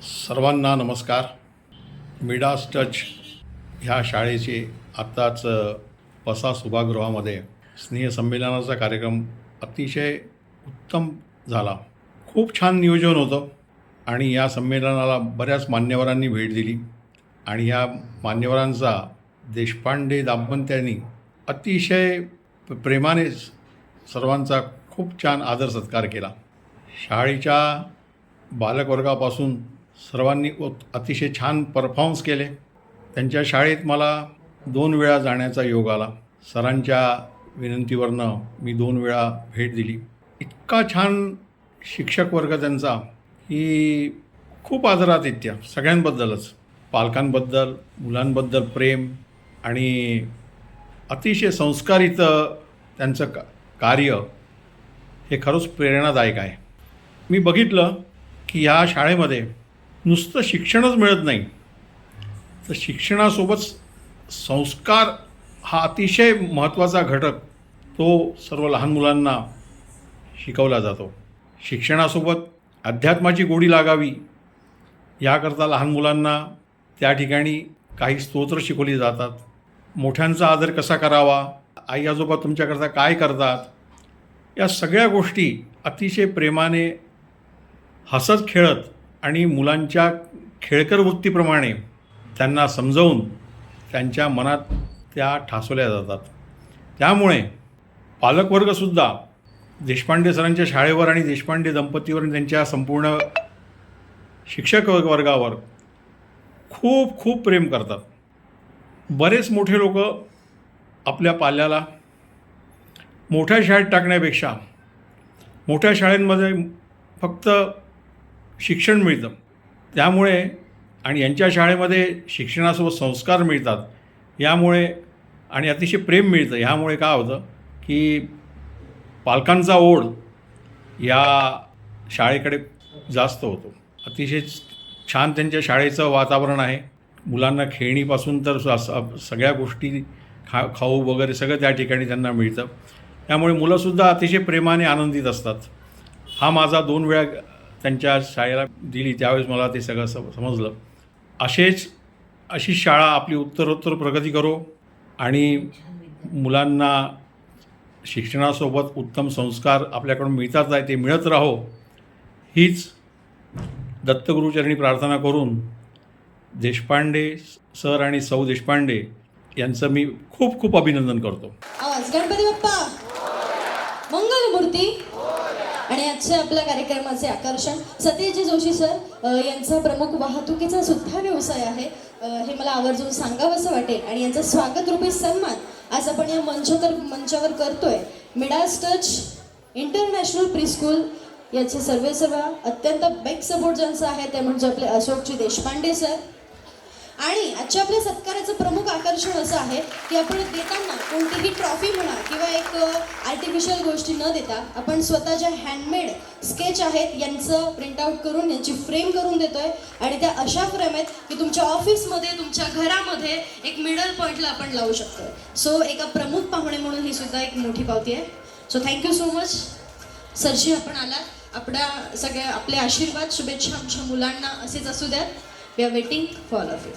सर्वांना नमस्कार. Midas touch ह्या शाळेचे आत्ताच पसा सभागृहामध्ये स्नेहसंमेलनाचा कार्यक्रम अतिशय उत्तम झाला. खूप छान नियोजन होतं आणि या संमेलनाला बऱ्याच मान्यवरांनी भेट दिली आणि या मान्यवरांचा देशपांडे दाम्पत्यांनी अतिशय प्रेमाने सर्वांचा खूप छान आदर सत्कार केला. शाळेच्या बालकवर्गापासून सर्वांनी अतिशय छान परफॉर्मन्स केले. त्यांच्या शाळेत मला 2 वेळा जाण्याचा योग आला. सरांच्या विनंतीवरनं मी 2 वेळा भेट दिली. इतका छान शिक्षक वर्ग त्यांचा की खूप आदरातिथ्य सगळ्यांबद्दलच, पालकांबद्दल, मुलांबद्दल प्रेम आणि अतिशय संस्कारित त्यांचं कार्य हे खरंच प्रेरणादायक आहे. मी बघितलं की ह्या शाळेमध्ये नुसतं शिक्षणच मिळत नाही, तर शिक्षणासोबत संस्कार हा अतिशय महत्त्वाचा घटक तो सर्व लहान मुलांना शिकवला जातो. शिक्षणासोबत अध्यात्माची गोडी लागावी याकरता लहान मुलांना त्या ठिकाणी काही स्तोत्र शिकवली जातात. मोठ्यांचा आदर कसा करावा, आई आजोबा तुमच्याकरता काय करतात, या सगळ्या गोष्टी अतिशय प्रेमाने हसत खेळत आणि मुलांच्या खेळकर वृत्तीप्रमाणे त्यांना समजावून त्यांच्या मनात त्या ठासवल्या जातात. त्यामुळे पालकवर्गसुद्धा देशपांडे सरांच्या शाळेवर आणि देशपांडे दंपतीवर आणि त्यांच्या संपूर्ण शिक्षक वर्गावर खूप खूप प्रेम करतात. बरेच मोठे लोक आपल्या पाल्याला मोठ्या शाळेत टाकण्यापेक्षा मोठ्या शाळेंमध्ये फक्त शिक्षण मिळतं, त्यामुळे आणि यांच्या शाळेमध्ये शिक्षणासोबत संस्कार मिळतात, यामुळे आणि अतिशय प्रेम मिळतं. ह्यामुळे काय होतं की पालकांचा ओढ या शाळेकडे जास्त होतो. अतिशय छान त्यांच्या शाळेचं वातावरण आहे. मुलांना खेळणीपासून तर सगळ्या गोष्टी खाऊ वगैरे सगळं त्या ठिकाणी त्यांना मिळतं. त्यामुळे मुलंसुद्धा अतिशय प्रेमाने आनंदित असतात. हा माझा 2 वेळा त्यांच्या शाळेला दिली त्यावेळेस मला ते सगळं समजलं. अशी शाळा आपली उत्तरोत्तर प्रगती करो आणि मुलांना शिक्षणासोबत उत्तम संस्कार आपल्याकडून मिळतात आहे ते मिळत राहो, हीच दत्तगुरुचरणी प्रार्थना करून देशपांडे सर आणि सौ देशपांडे यांचं मी खूप खूप अभिनंदन करतो. गणपती बाप्पा मंगलमूर्ती. आणि आजच्या आपल्या कार्यक्रमाचे आकर्षण सत्यजी जोशी सर यांचा प्रमुख वाहतुकीचा सुद्धा व्यवसाय आहे, हे मला आवर्जून सांगावंसं वाटेल. आणि यांचा स्वागत रूपी सन्मान आज आपण या मंचावर करतोय. मिडास टच इंटरनॅशनल प्रीस्कूल याचे सर्व अत्यंत बेस्ट सपोर्ट ज्यांचं आहे ते म्हणजे आपले अशोकजी देशपांडे सर. आणि आजच्या आपल्या सत्काराचं प्रमुख आकर्षण असं आहे की आपण देताना कोणतीही ट्रॉफी म्हणा किंवा एक आर्टिफिशियल गोष्टी न देता आपण स्वतःच्या हँडमेड स्केच आहेत यांचं प्रिंटआउट करून यांची फ्रेम करून देतोय. आणि त्या अशा फ्रेम आहेत की तुमच्या ऑफिसमध्ये, तुमच्या घरामध्ये एक मिडल पॉईंटला आपण लावू शकतो. सो एका प्रमुख पाहुणे म्हणून ही सुद्धा एक मोठी पावती आहे. सो थँक्यू सो मच सरजी, आपण आलात. आपल्या आपले आशीर्वाद, शुभेच्छा आमच्या मुलांना असेच असू द्यात. We are waiting for all of you.